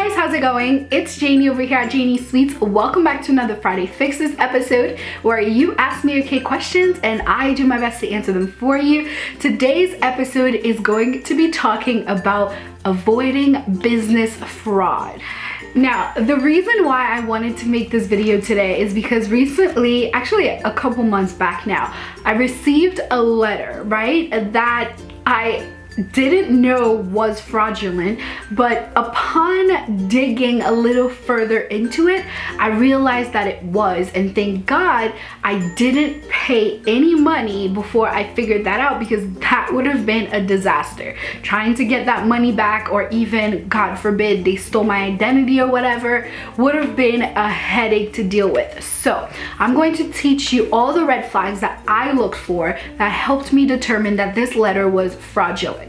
guys, how's it going? It's Janie over here at ContactJaniesSweets. Welcome back to another Friday Fixes episode where you ask me okay questions and I do my best to answer them for you. Today's episode is going to be talking about avoiding business fraud. Now, the reason why I wanted to make this video today is because recently, actually a couple months back now, I received a letter, right, that I didn't know was fraudulent, but upon digging a little further into it, I realized that it was, and thank God I didn't pay any money before I figured that out, because that would have been a disaster. Trying to get that money back, or even, God forbid, they stole my identity or whatever, would have been a headache to deal with. So I'm going to teach you all the red flags that I looked for that helped me determine that this letter was fraudulent.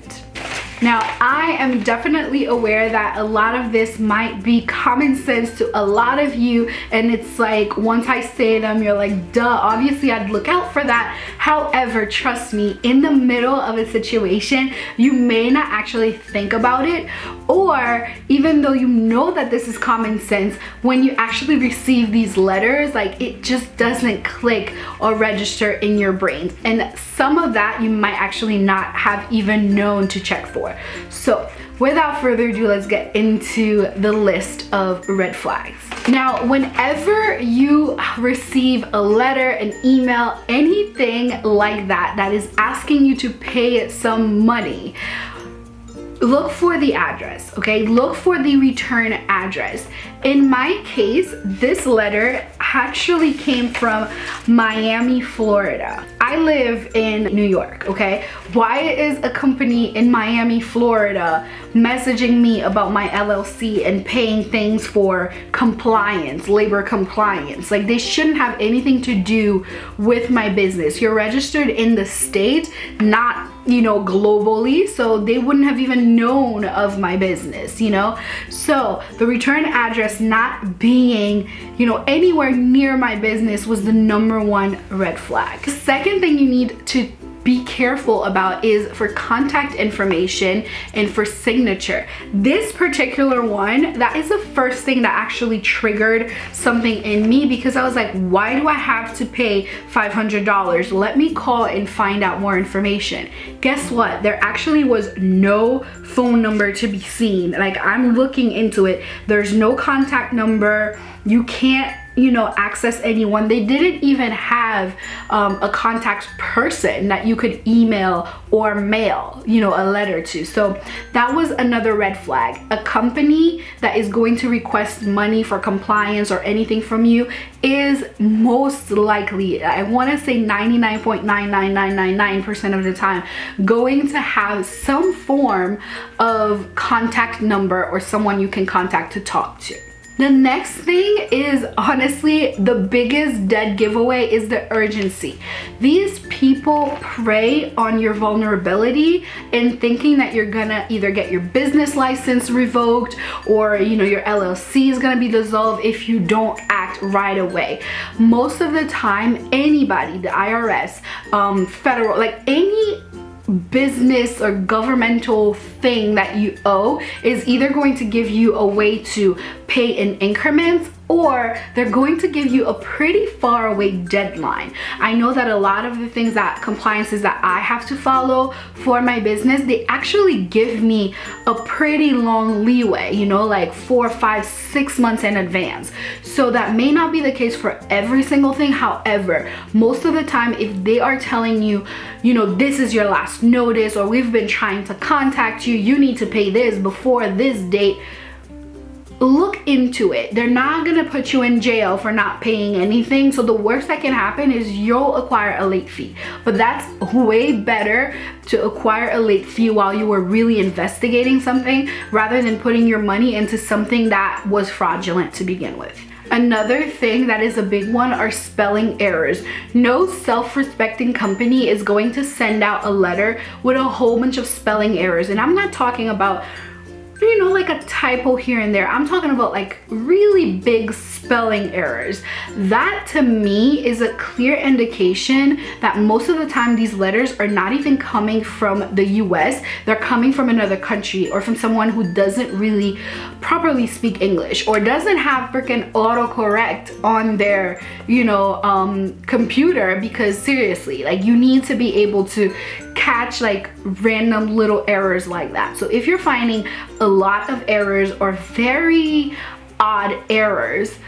Now, I am definitely aware that a lot of this might be common sense to a lot of you, and it's like once I say them, you're like, duh, obviously I'd look out for that. However, trust me, in the middle of a situation, you may not actually think about it, or even though you know that this is common sense, when you actually receive these letters, like it just doesn't click or register in your brain. And some of that you might actually not have even known to check for. So without further ado, let's get into the list of red flags. Now, whenever you receive a letter, an email, anything like that that is asking you to pay some money, look for the address, okay? Look for the return address. In my case, this letter actually came from Miami, Florida. I live in New York, okay? Why is a company in Miami, Florida messaging me about my LLC and paying things for compliance, labor compliance? Like, they shouldn't have anything to do with my business. You're registered in the state, not, you know, globally, so they wouldn't have even known of my business, you know? So the return address not being, you know, anywhere near my business was the #1 red flag. The second thing you need to be careful about is for contact information and for signature. This particular one, that is the first thing that actually triggered something in me, because I was like, why do I have to pay $500? Let me call and find out more information. Guess what? There actually was no phone number to be seen. Like, I'm looking into it. There's no contact number. You can't, you know, access anyone. They didn't even have a contact person that you could email or mail, you know, a letter to. So that was another red flag. A company that is going to request money for compliance or anything from you is most likely, I want to say 99.99999% of the time, going to have some form of contact number or someone you can contact to talk to. The next thing is, honestly, the biggest dead giveaway is the urgency. These people prey on your vulnerability in thinking that you're gonna either get your business license revoked, or, you know, your LLC is gonna be dissolved if you don't act right away. Most of the time, anybody, the IRS, federal, like any business or governmental thing that you owe is either going to give you a way to pay in increments, or they're going to give you a pretty far away deadline. I know that a lot of the things that compliances that I have to follow for my business, they actually give me a pretty long leeway, you know, like 4, 5, 6 months in advance. So that may not be the case for every single thing. However, most of the time, if they are telling you, you know, this is your last notice, or we've been trying to contact you, you need to pay this before this date, look into it. They're not gonna put you in jail for not paying anything. So the worst that can happen is you'll acquire a late fee. But that's way better to acquire a late fee while you were really investigating something, rather than putting your money into something that was fraudulent to begin with. Another thing that is a big one are spelling errors. No self-respecting company is going to send out a letter with a whole bunch of spelling errors. And I'm not talking about, you know, like a typo here and there. I'm talking about like really big spelling errors. That to me is a clear indication that most of the time these letters are not even coming from the US. They're coming from another country or from someone who doesn't really properly speak English or doesn't have freaking autocorrect on their, you know, computer, because seriously, like, you need to be able to catch like random little errors like that. So if you're finding a lot of errors or very odd errors,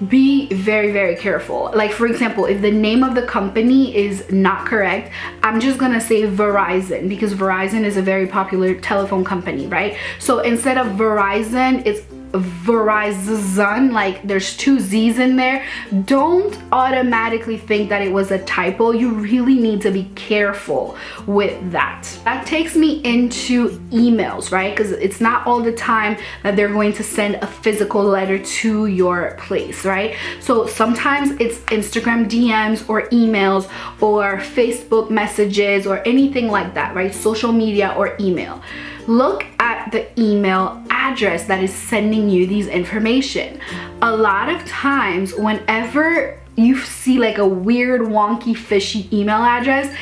be very, very careful. Like, for example, if the name of the company is not correct, I'm just gonna say Verizon, because Verizon is a very popular telephone company, right? So instead of Verizon, it's Verizon, like there's two Z's in there. Don't automatically think that it was a typo. You really need to be careful with that. That takes me into emails, right? Because it's not all the time that they're going to send a physical letter to your place, right? So sometimes it's Instagram DMs or emails or Facebook messages or anything like that, right? Social media or email. Look at the email address that is sending you these information. A lot of times, whenever you see like a weird, wonky, fishy email address,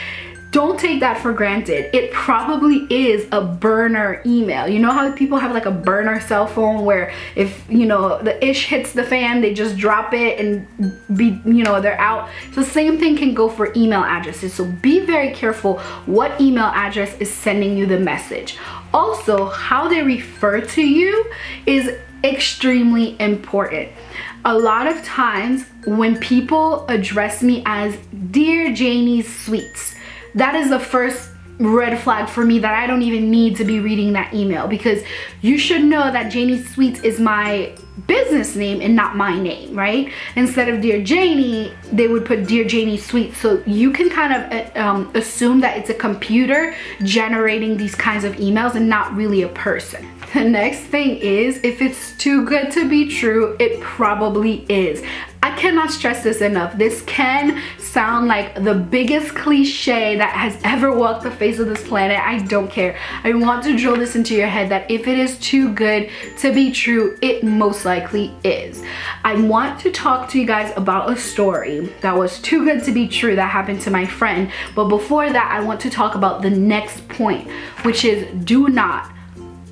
don't take that for granted. It probably is a burner email. You know how people have like a burner cell phone where if, you know, the ish hits the fan, they just drop it and they're out. So the same thing can go for email addresses. So be very careful what email address is sending you the message. Also, how they refer to you is extremely important. A lot of times when people address me as Dear Janie's Sweets, that is the first red flag for me that I don't even need to be reading that email, because you should know that Janie's Sweets is my business name and not my name, right? Instead of Dear Janie, they would put Dear Janie Sweets. So you can kind of assume that it's a computer generating these kinds of emails and not really a person. The next thing is, if it's too good to be true, it probably is. I cannot stress this enough. This can sound like the biggest cliche that has ever walked the face of this planet. I don't care. I want to drill this into your head that if it is too good to be true, it most likely is. I want to talk to you guys about a story that was too good to be true that happened to my friend. But before that, I want to talk about the next point, which is do not,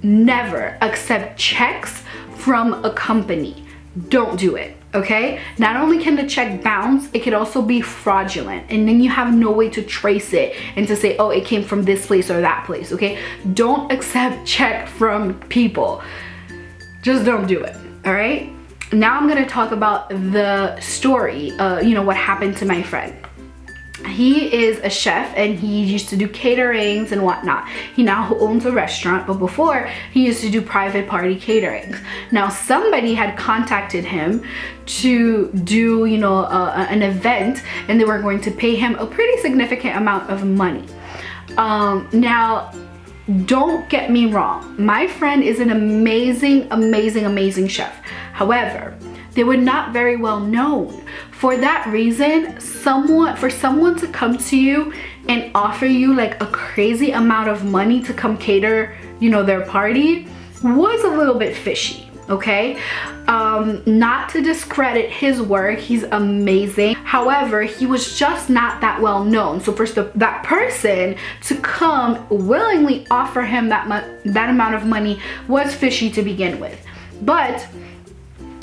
never accept checks from a company. Don't do it. Okay, not only can the check bounce, it could also be fraudulent, and then you have no way to trace it and to say, oh, it came from this place or that place. Okay, don't accept check from people. Just don't do it. All right, now I'm gonna talk about the story, what happened to my friend. He is a chef and he used to do caterings and whatnot. He now owns a restaurant, but before he used to do private party caterings. Now somebody had contacted him to do, an event, and they were going to pay him a pretty significant amount of money. Now, don't get me wrong. My friend is an amazing, amazing, amazing chef. However, they were not very well known. For that reason, for someone to come to you and offer you like a crazy amount of money to come cater, their party was a little bit fishy, okay? Not to discredit his work, he's amazing. However, he was just not that well known. So for that person to come willingly offer him that amount of money was fishy to begin with. But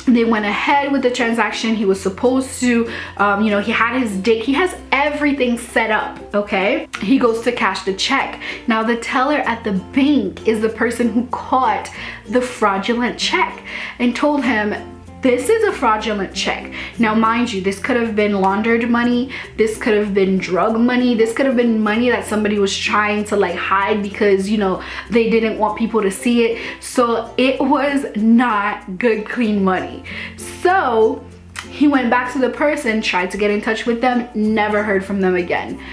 they went ahead with the transaction. He was supposed to, he had his date. He has everything set up, okay? He goes to cash the check. Now, the teller at the bank is the person who caught the fraudulent check and told him, this is a fraudulent check. Now, mind you, this could have been laundered money. This could have been drug money. This could have been money that somebody was trying to like hide because, they didn't want people to see it. So it was not good, clean money. So he went back to the person, tried to get in touch with them, never heard from them again.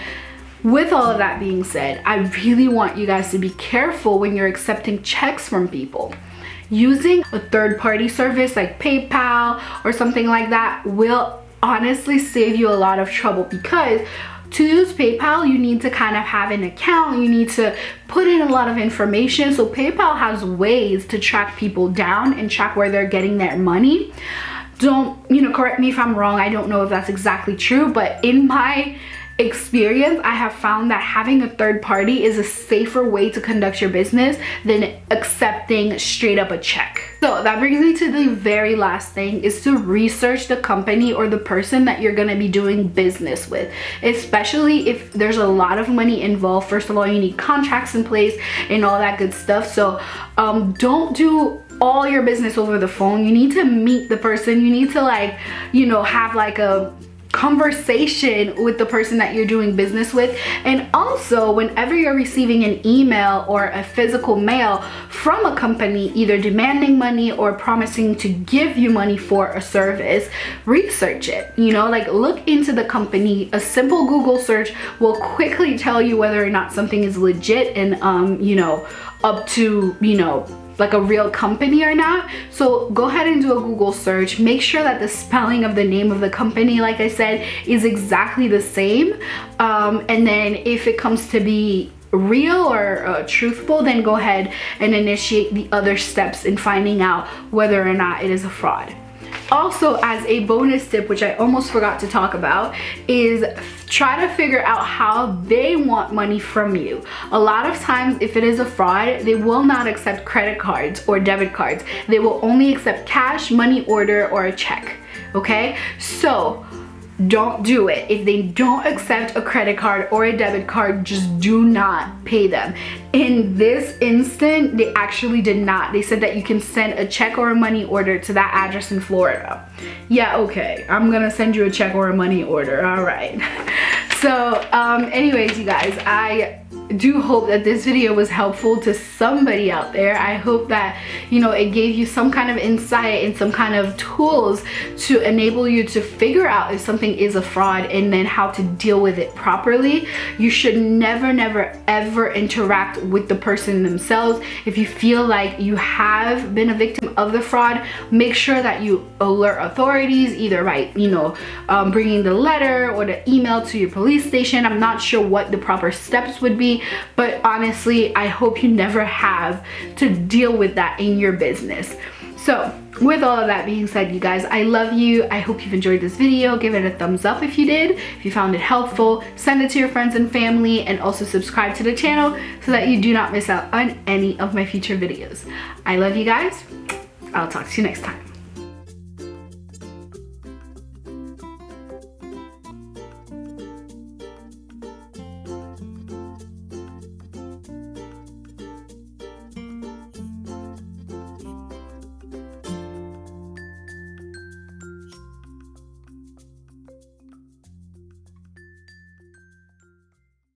With all of that being said, I really want you guys to be careful when you're accepting checks from people. Using a third-party service like PayPal or something like that will honestly save you a lot of trouble, because to use PayPal, you need to kind of have an account. You need to put in a lot of information. So PayPal has ways to track people down and track where they're getting their money. don't, you know, correct me if I'm wrong. I don't know if that's exactly true, but in my experience, I have found that having a third party is a safer way to conduct your business than accepting straight up a check. So that brings me to the very last thing, is to research the company or the person that you're going to be doing business with, especially if there's a lot of money involved. First of all, you need contracts in place and all that good stuff. So don't do all your business over the phone. You need to meet the person. You need to, like, you know, have like a conversation with the person that you're doing business with. And also, whenever you're receiving an email or a physical mail from a company either demanding money or promising to give you money for a service, research it. You know, like, look into the company. A simple Google search will quickly tell you whether or not something is legit and you know, up to, you know, like a real company or not. So go ahead and do a Google search. Make sure that the spelling of the name of the company, like I said, is exactly the same. And then if it comes to be real or truthful, then go ahead and initiate the other steps in finding out whether or not it is a fraud. Also, as a bonus tip, which I almost forgot to talk about, is try to figure out how they want money from you. A lot of times, if it is a fraud, they will not accept credit cards or debit cards. They will only accept cash, money order, or a check. Okay? So don't do it. If they don't accept a credit card or a debit card, just do not pay them. In this instant, they actually did not. They said that you can send a check or a money order to that address in Florida. Yeah, okay, I'm gonna send you a check or a money order. All right. So anyways, you guys, I do hope that this video was helpful to somebody out there. I hope that, you know, it gave you some kind of insight and some kind of tools to enable you to figure out if something is a fraud and then how to deal with it properly. You should never ever interact with the person themselves. If you feel like you have been a victim of the fraud, make sure that you alert authorities, either by, you know, bringing the letter or the email to your police station. I'm not sure what the proper steps would be, but honestly, I hope you never have to deal with that in your business. So with all of that being said, you guys, I love you. I hope you've enjoyed this video. Give it a thumbs up if you did. If you found it helpful, send it to your friends and family, and also subscribe to the channel so that you do not miss out on any of my future videos. I love you guys. I'll talk to you next time.